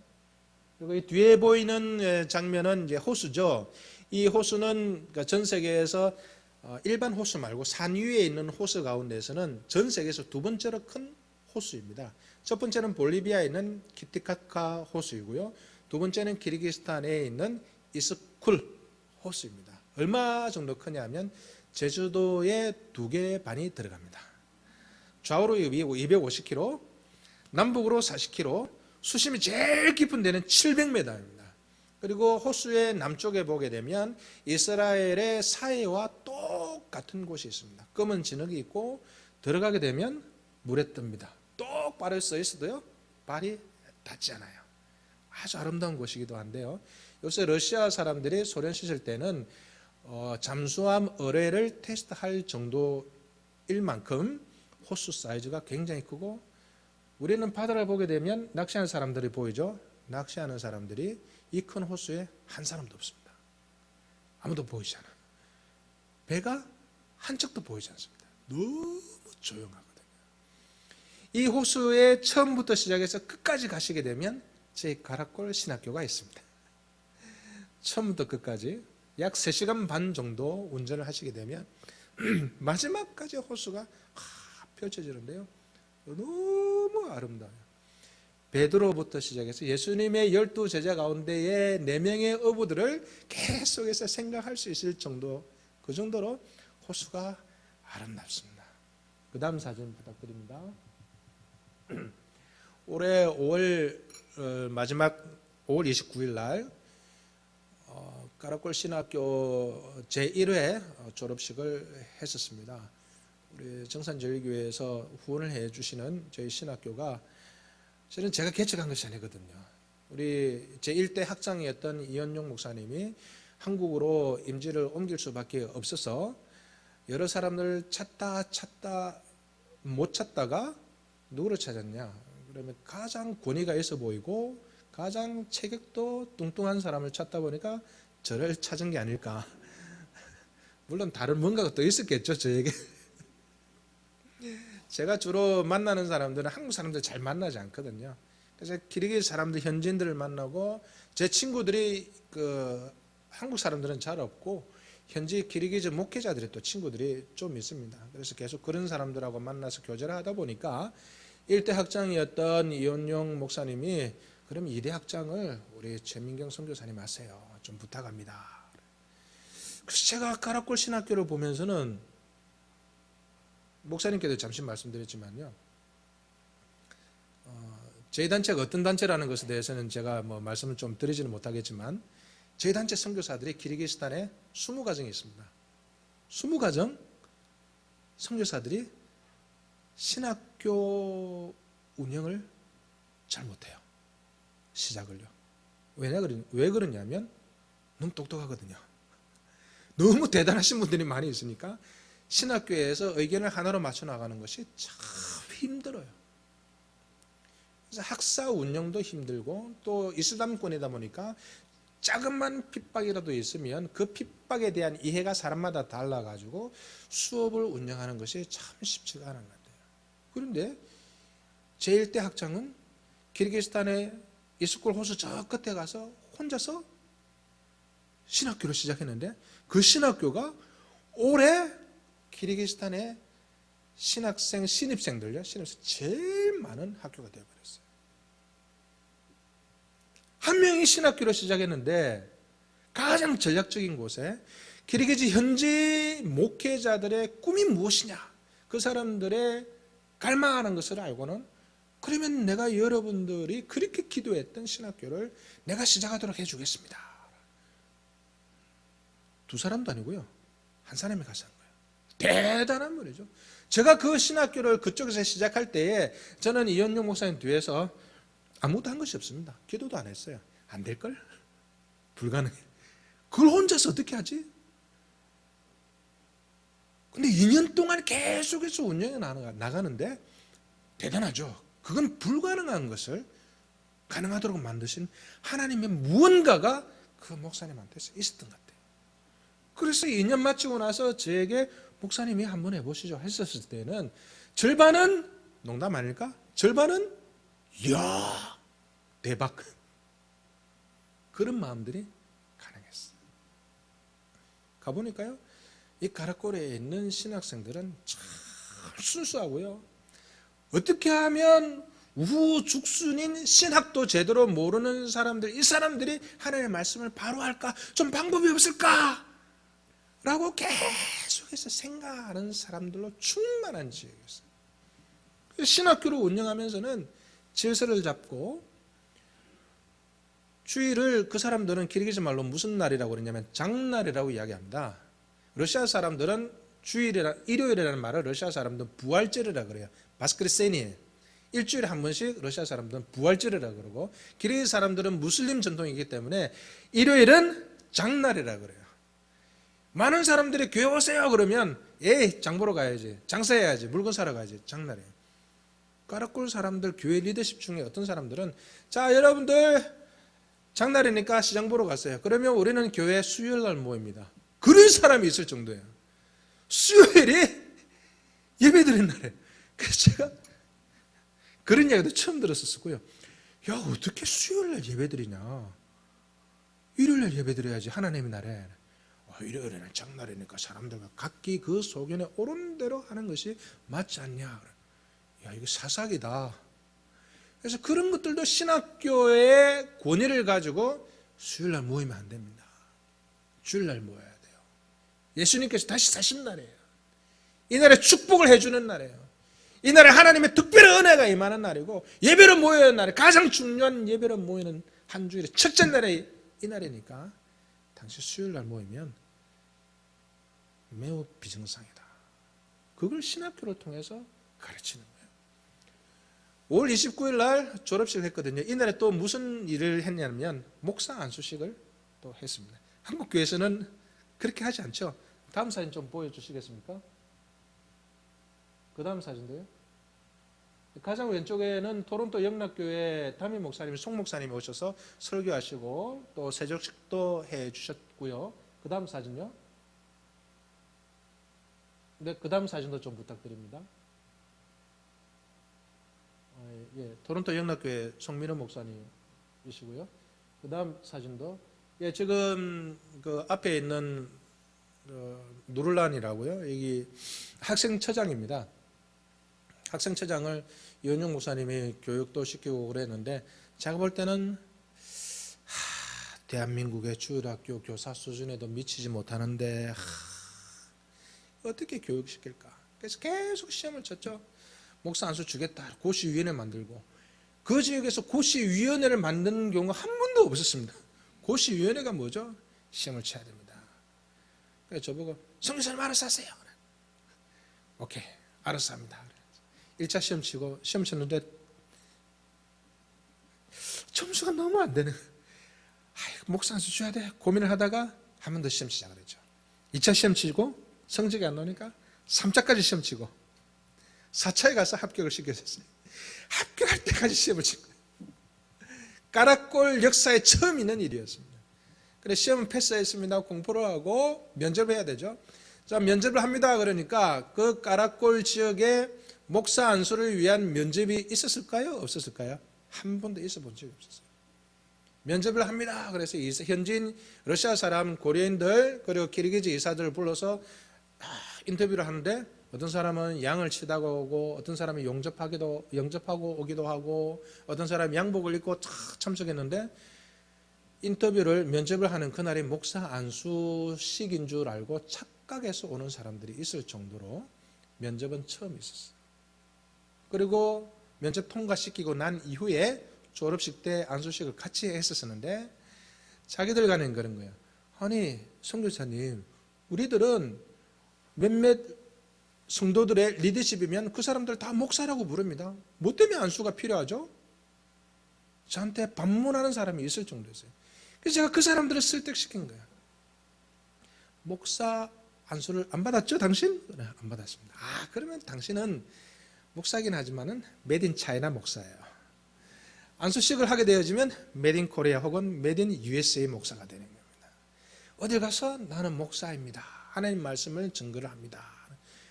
그리고 이 뒤에 보이는 장면은 이제 호수죠. 이 호수는 전 세계에서 일반 호수 말고 산 위에 있는 호수 가운데서는 전 세계에서 두 번째로 큰 호수입니다. 첫 번째는 볼리비아에 있는 키티카카 호수이고요. 두 번째는 키르기스탄에 있는 이스쿨 호수입니다. 얼마 정도 크냐면 제주도에 2개 반이 들어갑니다. 좌우로 250km, 남북으로 40km, 수심이 제일 깊은 데는 700m입니다. 그리고 호수의 남쪽에 보게 되면 이스라엘의 사해와 똑같은 곳이 있습니다. 검은 진흙이 있고 들어가게 되면 물에 뜹니다. 똑바로 써 있어도요 발이 닿지 않아요. 아주 아름다운 곳이기도 한데요. 요새 러시아 사람들이 소련 씻을 때는 잠수함 어뢰를 테스트할 정도일 만큼 호수 사이즈가 굉장히 크고, 우리는 바다를 보게 되면 낚시하는 사람들이 보이죠. 낚시하는 사람들이 이 큰 호수에 한 사람도 없습니다. 아무도 보이지 않아요. 배가 한 척도 보이지 않습니다. 너무 조용하거든요. 이 호수에 처음부터 시작해서 끝까지 가시게 되면 제 가락골 신학교가 있습니다. 처음부터 끝까지 약 3시간 반 정도 운전을 하시게 되면 마지막까지 호수가 펼쳐지는데요, 너무 아름다워요. 베드로부터 시작해서 예수님의 12제자 가운데의 4명의 어부들을 계속해서 생각할 수 있을 정도, 그 정도로 호수가 아름답습니다. 그 다음 사진 부탁드립니다. 올해 5월 마지막 5월 29일 날 가락골 신학교 제1회 졸업식을 했었습니다. 우리 정산제일교회에서 후원을 해주시는 저희 신학교가 실은 제가 개척한 것이 아니거든요. 우리 제1대 학장이었던 이현용 목사님이 한국으로 임지를 옮길 수밖에 없어서 여러 사람들 찾다 못 찾다가 누구를 찾았냐? 그러면 가장 권위가 있어 보이고 가장 체격도 뚱뚱한 사람을 찾다 보니까 저를 찾은 게 아닐까. 물론 다른 뭔가가 또 있었겠죠, 저에게. 제가 주로 만나는 사람들은 한국 사람들 잘 만나지 않거든요. 그래서 키르기즈 사람들, 현지인들을 만나고, 제 친구들이 한국 사람들은 잘 없고 현지 키르기즈 목회자들이 또 친구들이 좀 있습니다. 그래서 계속 그런 사람들하고 만나서 교제를 하다 보니까 1대 학장이었던 이원용 목사님이 그럼 2대 학장을 우리 최민경 선교사님 하세요. 좀 부탁합니다. 그래서 제가 가락골 신학교를 보면서는, 목사님께도 잠시 말씀드렸지만요, 저희 단체가 어떤 단체라는 것에 대해서는 제가 말씀을 좀 드리지는 못하겠지만, 저희 단체 선교사들이 키르기스탄에 20가정이 있습니다. 20가정 선교사들이 신학교 운영을 잘 못해요. 시작을요. 왜 그러냐면 너무 똑똑하거든요. 너무 대단하신 분들이 많이 있으니까 신학교에서 의견을 하나로 맞춰 나가는 것이 참 힘들어요. 그래서 학사 운영도 힘들고, 또 이슬람권이다 보니까 작은만 핍박이라도 있으면 그 핍박에 대한 이해가 사람마다 달라가지고 수업을 운영하는 것이 참 쉽지가 않은 것 같아요. 그런데 제1대 학장은 키르기스탄의 이스쿨 호수 저 끝에 가서 혼자서 신학교를 시작했는데, 그 신학교가 올해 키르기스탄의 신입생들요, 제일 많은 학교가 되어버렸어요. 한 명이 신학교를 시작했는데 가장 전략적인 곳에 키르기즈 현지 목회자들의 꿈이 무엇이냐, 그 사람들의 갈망하는 것을 알고는, 그러면 내가 여러분들이 그렇게 기도했던 신학교를 내가 시작하도록 해주겠습니다. 2사람도 아니고요, 한 사람이 가서 한 거예요. 대단한 분이죠. 제가 그 신학교를 그쪽에서 시작할 때에 저는 이현용 목사님 뒤에서 아무것도 한 것이 없습니다. 기도도 안 했어요. 안 될걸? 불가능해. 그걸 혼자서 어떻게 하지? 근데 2년 동안 계속해서 운영해 나가는데 대단하죠. 그건 불가능한 것을 가능하도록 만드신 하나님의 무언가가 그 목사님한테 있었던 것 같아요. 그래서 2년 마치고 나서 저에게 목사님이 한번 해보시죠 했었을 때는 절반은 농담 아닐까? 절반은 이야 대박, 그런 마음들이 가능했어요. 가보니까요, 이 가락골에 있는 신학생들은 참 순수하고요, 어떻게 하면 우후죽순인 신학도 제대로 모르는 사람들, 이 사람들이 하나님의 말씀을 바로 할까? 좀 방법이 없을까? 라고 계속해서 생각하는 사람들로 충만한 지역이었어요. 신학교를 운영하면서는 질서를 잡고 주일을 그 사람들은 기르기즈 말로 무슨 날이라고 그러냐면 장날이라고 이야기합니다. 러시아 사람들은 일요일이라는 말을 러시아 사람들은 부활절이라고 그래요. 바스크리세니. 일주일에 한 번씩 러시아 사람들은 부활절이라고 그러고, 기르기즈 사람들은 무슬림 전통이기 때문에 일요일은 장날이라고 그래요. 많은 사람들이 교회 오세요 그러면 장 보러 가야지, 장사해야지, 물건 사러 가야지, 장날이에요. 까락골 사람들, 교회 리더십 중에 어떤 사람들은 자 여러분들 장날이니까 시장 보러 갔어요. 그러면 우리는 교회 수요일날 모입니다. 그런 사람이 있을 정도예요. 수요일이 예배드린 날이에요. 그래서 제가 그런 이야기도 처음 들었었고요. 야, 어떻게 수요일날 예배드리냐? 일요일날 예배드려야지, 하나님의 날에. 일요일에는 장날이니까 사람들과 각기 그 소견에 옳은 대로 하는 것이 맞지 않냐? 야, 이거 사사기다. 그래서 그런 것들도 신학교의 권위를 가지고 수요일날 모이면 안 됩니다. 주일날 모여야 돼요. 예수님께서 다시 사신 날이에요. 이 날에 축복을 해주는 날이에요. 이 날에 하나님의 특별한 은혜가 임하는 날이고, 예배로 모여야 하는 날에 가장 중요한 예배로 모이는 한 주일의 첫째 날에 이 날이니까 당시 수요일날 모이면 매우 비정상이다. 그걸 신학교를 통해서 가르치는 거예요. 5월 29일 날 졸업식을 했거든요. 이날에 또 무슨 일을 했냐면 목사 안수식을 또 했습니다. 한국 교회에서는 그렇게 하지 않죠. 다음 사진 좀 보여주시겠습니까? 그 다음 사진도요. 가장 왼쪽에는 토론토 영락교회 담임 목사님, 송 목사님이 오셔서 설교하시고 또 세족식도 해주셨고요. 그 다음 사진요. 네, 그 다음 사진도 좀 부탁드립니다. 예, 토론토 영락교회 송민호 목사님이시고요. 그 다음 사진도, 예, 지금 그 앞에 있는 누를란이라고요. 여기 학생처장입니다. 학생처장을 이원용 목사님이 교육도 시키고 그랬는데, 제가 볼 때는 대한민국의 주일학교 교사 수준에도 미치지 못하는데 어떻게 교육시킬까? 그래서 계속 시험을 쳤죠. 목사 안수 주겠다. 고시위원회 만들고, 그 지역에서 고시위원회를 만드는 경우가 한 번도 없었습니다. 고시위원회가 뭐죠? 시험을 쳐야 됩니다. 그래서 저보고 성교사님 알아서 하세요. 오케이, 알아서 합니다. 1차 시험 치고 시험 쳤는데 점수가 너무 안 되는, 목사 안수 줘야 돼 고민을 하다가 한 번 더 시험 시작을 했죠. 2차 시험 치고 성적이 안 나오니까 3차까지 시험 치고 4차에 가서 합격을 시켜줬어요. 합격할 때까지 시험을 친 거예요. 까락골 역사에 처음 있는 일이었습니다. 그래서 시험은 패스했습니다. 공포를 하고 면접을 해야 되죠. 자, 면접을 합니다. 그러니까 그 까락골 지역에 목사 안수를 위한 면접이 있었을까요? 없었을까요? 한 번도 있어 본 적이 없었어요. 면접을 합니다. 그래서 현지인 러시아 사람, 고려인들, 그리고 기르기즈 이사들을 불러서 인터뷰를 하는데, 어떤 사람은 양을 치다가 오고, 어떤 사람이 영접하고 오기도 하고, 어떤 사람이 양복을 입고 참석했는데, 면접을 하는 그날이 목사 안수식인 줄 알고 착각해서 오는 사람들이 있을 정도로 면접은 처음 있었어요. 그리고 면접 통과시키고 난 이후에 졸업식 때 안수식을 같이 했었는데, 자기들 간에 그런 거예요. 아니, 선교사님, 우리들은 몇몇 성도들의 리더십이면 그 사람들 다 목사라고 부릅니다. 뭐 때문에 안수가 필요하죠? 저한테 반문하는 사람이 있을 정도였어요. 그래서 제가 그 사람들을 설득시킨 거예요. 목사 안수를 안 받았죠, 당신? 네, 안 받았습니다. 그러면 당신은 목사긴 하지만은 메드 인 차이나 목사예요. 안수식을 하게 되어지면 메드 인 코리아 혹은 메드 인 USA 목사가 되는 겁니다. 어딜 가서 나는 목사입니다. 하나님 말씀을 증거를 합니다.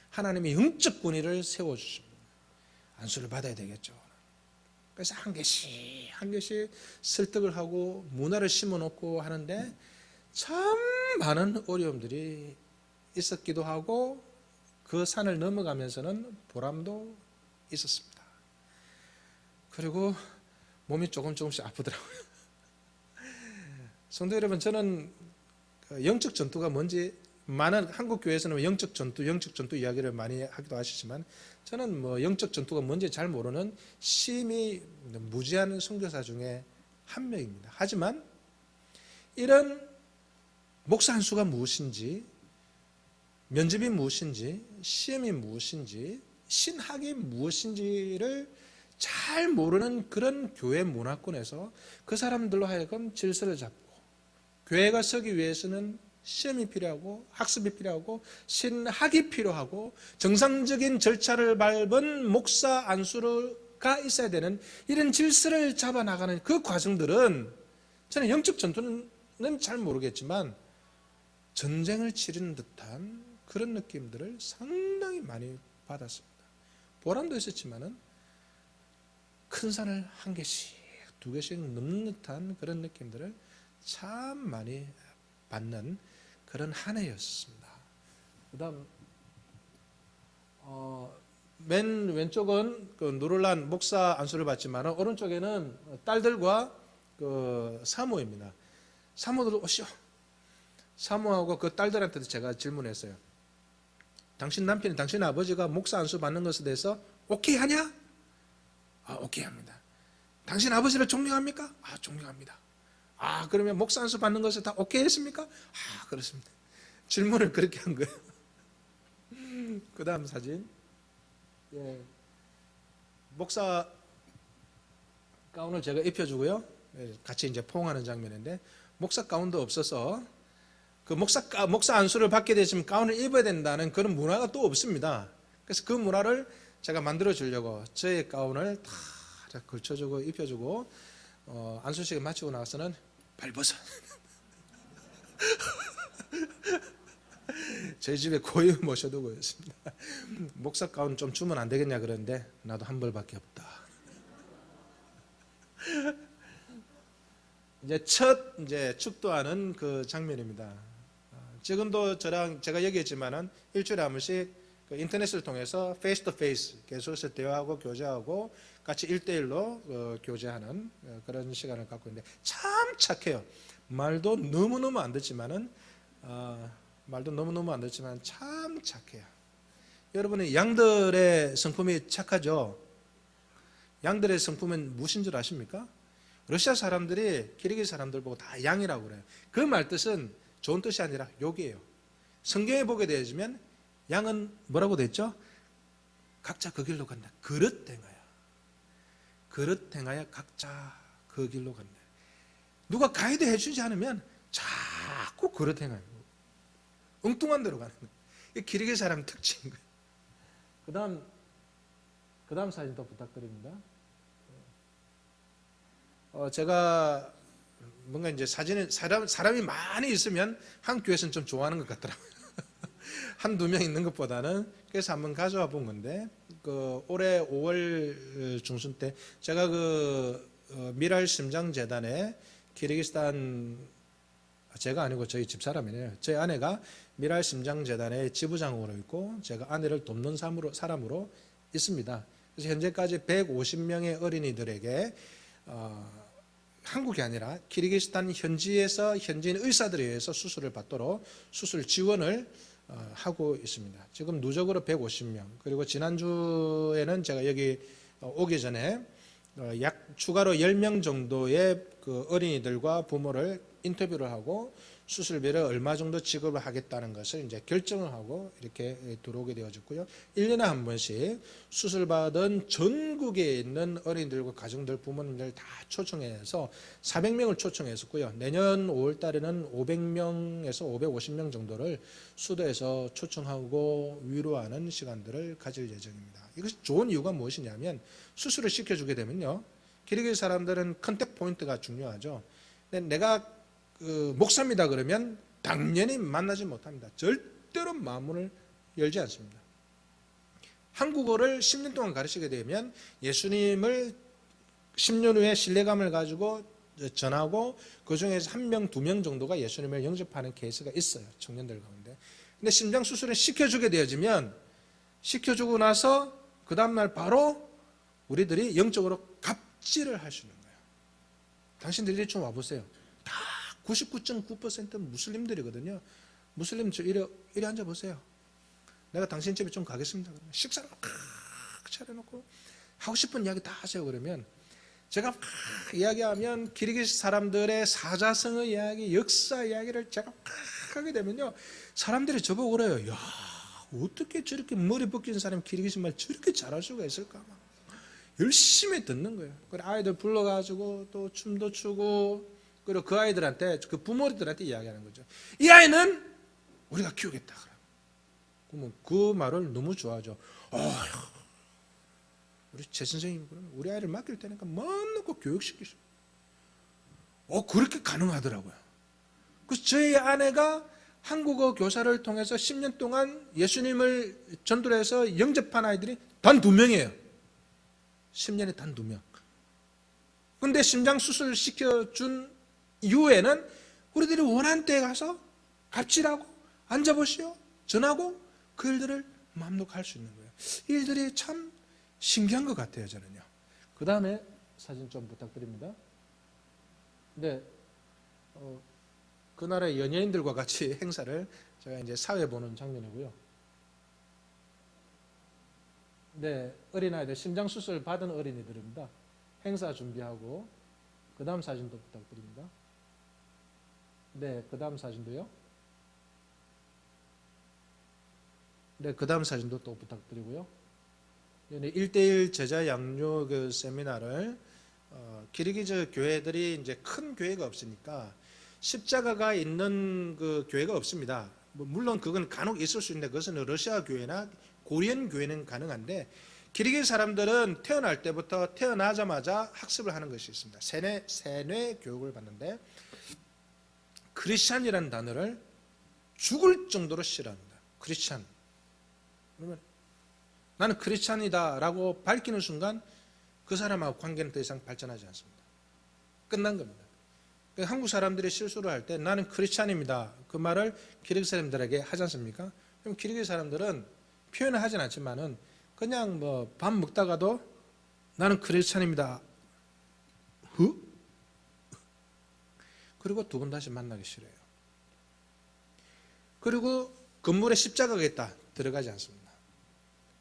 하나님의 영적 권위를 세워주십니다. 안수를 받아야 되겠죠. 그래서 한 개씩 한 개씩 설득을 하고 문화를 심어놓고 하는데 참 많은 어려움들이 있었기도 하고, 그 산을 넘어가면서는 보람도 있었습니다. 그리고 몸이 조금씩 아프더라고요. 성도 여러분, 저는 영적 전투가 뭔지 많은 한국 교회에서는 영적 전투 이야기를 많이 하기도 하시지만 저는 뭐 영적 전투가 뭔지 잘 모르는 심히 무지한 선교사 중에 한 명입니다. 하지만 이런 목사 한 수가 무엇인지, 면접이 무엇인지, 시험이 무엇인지, 신학이 무엇인지를 잘 모르는 그런 교회 문화권에서 그 사람들로 하여금 질서를 잡고, 교회가 서기 위해서는 시험이 필요하고 학습이 필요하고 신학이 필요하고 정상적인 절차를 밟은 목사 안수가 있어야 되는 이런 질서를 잡아나가는 그 과정들은 저는 영적 전투는 잘 모르겠지만 전쟁을 치르는 듯한 그런 느낌들을 상당히 많이 받았습니다. 보람도 있었지만은 큰 산을 한 개씩 두 개씩 넘는 듯한 그런 느낌들을 참 많이 받는 그런 한 해였습니다. 그 다음 맨 왼쪽은 그 누를란 목사 안수를 받지만 오른쪽에는 딸들과 그 사모입니다. 사모들 오시오. 사모하고 그 딸들한테도 제가 질문했어요. 당신 남편이 당신 아버지가 목사 안수 받는 것에 대해서 오케이 하냐? 오케이 합니다. 당신 아버지를 존경합니까? 존경합니다. 그러면 목사 안수 받는 것을 다 오케이 했습니까? 그렇습니다. 질문을 그렇게 한 거예요. 그 다음 사진. 예. 목사 가운을 제가 입혀주고요. 같이 이제 포옹하는 장면인데, 목사 가운도 없어서 그 목사 안수를 받게 되시면 가운을 입어야 된다는 그런 문화가 또 없습니다. 그래서 그 문화를 제가 만들어 주려고 저의 가운을 다 걸쳐주고 입혀주고 안수식을 마치고 나서는 빨리 벗어. 저희 집에 고이 모셔두고 있습니다. 목사 가운 좀 주면 안 되겠냐 그러는데 나도 한 벌밖에 없다. 이제 첫 축도하는 그 장면입니다. 지금도 제가 얘기했지만은 일주일에 한 번씩 그 인터넷을 통해서 페이스 투 페이스 계속해서 대화하고 교제하고 같이 1대1로 교제하는 그런 시간을 갖고 있는데 참 착해요. 말도 너무너무 안 듣지만은 참 착해요. 여러분이 양들의 성품이 착하죠? 양들의 성품은 무엇인 줄 아십니까? 러시아 사람들이 기르기 사람들 보고 다 양이라고 그래요. 그 말 뜻은 좋은 뜻이 아니라 욕이에요. 성경에 보게 되어지면 양은 뭐라고 됐죠? 각자 그 길로 간다. 그릇 행하여 각자 그 길로 간다. 누가 가이드 해주지 않으면 자꾸 그릇 행하요. 엉뚱한 데로 가는 거예요. 이게 기르기 사람 특징인 거예요. 그 다음 사진도 부탁드립니다. 제가 뭔가 이제 사진에 사람이 많이 있으면 한 교회에서는 좀 좋아하는 것 같더라고요. 한두 명 있는 것보다는. 그래서 한번 가져와 본 건데, 올해 5월 중순 때 제가 미랄 심장재단에 키르기스탄, 제가 아니고 저희 집사람이네요. 저희 아내가 미랄 심장재단의 지부장으로 있고 제가 아내를 돕는 사람으로 있습니다. 그래서 현재까지 150명의 어린이들에게 한국이 아니라 키르기스탄 현지에서 현지인 의사들에 의해서 수술을 받도록 수술 지원을 하고 있습니다. 지금 누적으로 150명, 그리고 지난주에는 제가 여기 오기 전에 약 추가로 10명 정도의 그 어린이들과 부모를 인터뷰를 하고 수술비를 얼마 정도 지급을 하겠다는 것을 이제 결정을 하고 이렇게 들어오게 되어졌고요. 1년에 한 번씩 수술받은 전국에 있는 어린이들과 가정들, 부모님들 다 초청해서 400명을 초청했었고요. 내년 5월 달에는 500명에서 550명 정도를 수도에서 초청하고 위로하는 시간들을 가질 예정입니다. 이것이 좋은 이유가 무엇이냐면 수술을 시켜주게 되면요. 기르기 사람들은 컨택 포인트가 중요하죠. 근데 내가 목사입니다 그러면 당연히 만나지 못합니다. 절대로 마음문을 열지 않습니다. 한국어를 10년 동안 가르치게 되면 예수님을 10년 후에 신뢰감을 가지고 전하고 그 중에서 1명, 2명 정도가 예수님을 영접하는 케이스가 있어요. 청년들 가운데. 근데 심장 수술을 시켜주게 되어지면 시켜주고 나서 그 다음날 바로 우리들이 영적으로 갑질을 할 수 있는 거예요. 당신들이 좀 와보세요. 다 99.9% 무슬림들이거든요. 무슬림 이리 앉아보세요. 내가 당신 집에 좀 가겠습니다. 그러면 식사를 막 차려놓고 하고 싶은 이야기 다 하세요. 그러면 제가 막 이야기하면 기르기스 사람들의 사자성어 이야기, 역사 이야기를 제가 막 하게 되면요, 사람들이 저보고 그래요. 야, 어떻게 저렇게 머리 벗긴 사람이 기르기스 말 저렇게 잘할 수가 있을까? 막 열심히 듣는 거예요. 그래 아이들 불러가지고 또 춤도 추고, 그리고 그 아이들한테, 그 부모들한테 이야기하는 거죠. 이 아이는 우리가 키우겠다. 그러면 그 말을 너무 좋아하죠. 우리 제 선생님이 그러면 우리 아이를 맡길 테니까 마음 놓고 교육시키죠. 그렇게 가능하더라고요. 그래서 저희 아내가 한국어 교사를 통해서 10년 동안 예수님을 전도를 해서 영접한 아이들이 단 2명이에요. 10년에 단 2명. 근데 심장 수술 시켜준 이후에는 우리들이 원하는 때에 가서 갑질하고 앉아보시오, 전하고 그 일들을 마음 놓고 할 수 있는 거예요. 이 일들이 참 신기한 것 같아요, 저는요. 그 다음에 사진 좀 부탁드립니다. 네, 그 나라의 연예인들과 같이 행사를 제가 이제 사회 보는 장면이고요. 네, 어린아이들 심장 수술 받은 어린이들입니다. 행사 준비하고, 그 다음 사진도 부탁드립니다. 네, 그 다음 사진도요. 네, 그 다음 사진도 또 부탁드리고요. 1대1 제자 양육 그 세미나를 기르기즈 교회들이 이제 큰 교회가 없으니까 십자가가 있는 그 교회가 없습니다. 물론 그건 간혹 있을 수 있는데 그것은 러시아 교회나 고리안 교회는 가능한데, 기르기즈 사람들은 태어날 때부터 태어나자마자 학습을 하는 것이 있습니다. 세뇌 교육을 받는데 크리스찬이라는 단어를 죽을 정도로 싫어합니다. 크리스찬. 그러면 나는 크리스찬이다 라고 밝히는 순간 그 사람하고 관계는 더 이상 발전하지 않습니다. 끝난 겁니다. 한국 사람들이 실수를 할 때 나는 크리스찬입니다, 그 말을 기르기즈 사람들에게 하지 않습니까? 그럼 기르기즈 사람들은 표현을 하진 않지만은 그냥 뭐 밥 먹다가도 나는 크리스찬입니다, 그리고 2번 다시 만나기 싫어요. 그리고 건물에 십자가가 있다, 들어가지 않습니다.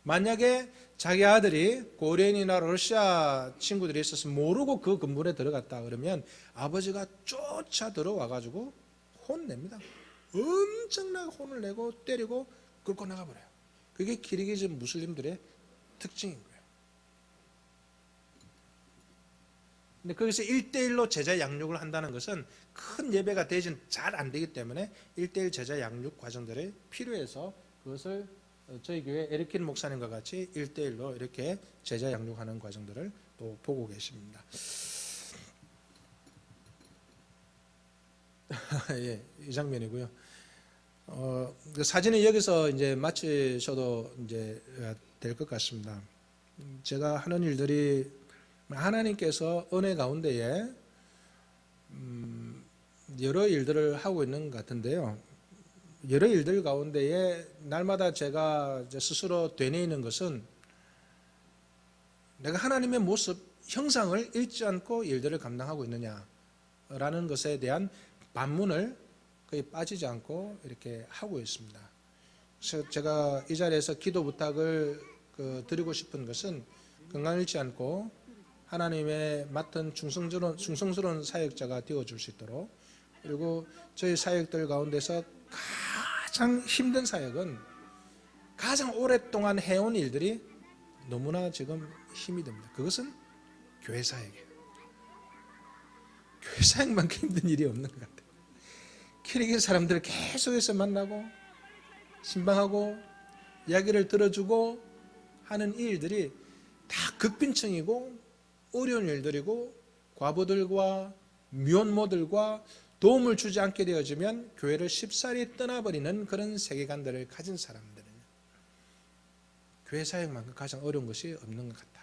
만약에 자기 아들이 고리안이나 러시아 친구들이 있어서 모르고 그 건물에 들어갔다 그러면 아버지가 쫓아 들어와 가지고 혼냅니다. 엄청나게 혼을 내고 때리고 끌고 나가버려요. 그게 기르기즈 무슬림들의 특징인 거예요. 근데 거기서 1대1로 제자 양육을 한다는 것은 큰 예배가 대신 잘 안 되기 때문에 1대1 제자 양육 과정들이 필요해서 그것을 저희 교회 에르킨 목사님과 같이 1대1로 이렇게 제자 양육하는 과정들을 또 보고 계십니다. 예, 이 장면이고요. 그 사진은 여기서 이제 마치셔도 이제 될 것 같습니다. 제가 하는 일들이 하나님께서 은혜 가운데에 여러 일들을 하고 있는 것 같은데요. 여러 일들 가운데에 날마다 제가 스스로 되뇌이는 것은 내가 하나님의 모습, 형상을 잃지 않고 일들을 감당하고 있느냐라는 것에 대한 반문을 거의 빠지지 않고 이렇게 하고 있습니다. 그래서 제가 이 자리에서 기도 부탁을 드리고 싶은 것은 건강 잃지 않고 하나님의 맡은 충성스러운 사역자가 되어줄 수 있도록, 그리고 저희 사역들 가운데서 가장 힘든 사역은 가장 오랫동안 해온 일들이 너무나 지금 힘이 듭니다. 그것은 교회 사역이에요. 교회 사역만큼 힘든 일이 없는 것 같아요. 키리기 사람들을 계속해서 만나고 신방하고 이야기를 들어주고 하는 이 일들이 다 극빈층이고 어려운 일들이고, 과부들과 미혼모들과 도움을 주지 않게 되어지면 교회를 쉽사리 떠나버리는 그런 세계관들을 가진 사람들은 교회 사역만큼 가장 어려운 것이 없는 것 같다.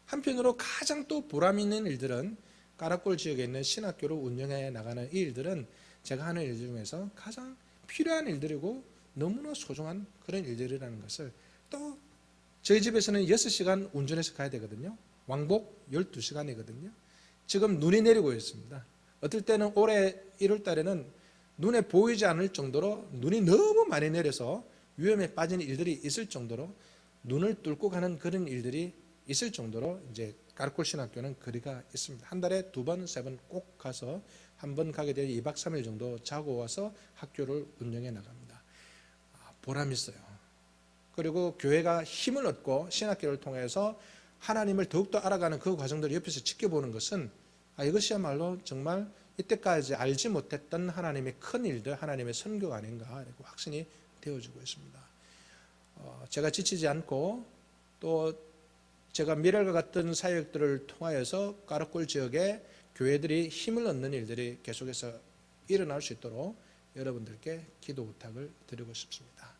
한편으로 가장 또 보람 있는 일들은 까락골 지역에 있는 신학교를 운영해 나가는 이 일들은 제가 하는 일 중에서 가장 필요한 일들이고 너무나 소중한 그런 일들이라는 것을, 또 저희 집에서는 6시간 운전해서 가야 되거든요. 왕복 12시간이거든요. 지금 눈이 내리고 있습니다. 어떨 때는 올해 1월 달에는 눈에 보이지 않을 정도로 눈이 너무 많이 내려서 위험에 빠진 일들이 있을 정도로 눈을 뚫고 가는 그런 일들이 있을 정도로 이제 가르콜 신학교는 거리가 있습니다. 한 달에 2번, 3번 꼭 가서 한 번 가게 되면 2박 3일 정도 자고 와서 학교를 운영해 나갑니다. 보람 있어요. 그리고 교회가 힘을 얻고 신학교를 통해서 하나님을 더욱더 알아가는 그 과정들을 옆에서 지켜보는 것은 이것이야말로 정말 이때까지 알지 못했던 하나님의 큰 일들, 하나님의 선교가 아닌가 이렇게 확신이 되어지고 있습니다. 제가 지치지 않고 또 제가 미랄과 같은 사역들을 통하여서 가르골 지역에 교회들이 힘을 얻는 일들이 계속해서 일어날 수 있도록 여러분들께 기도 부탁을 드리고 싶습니다.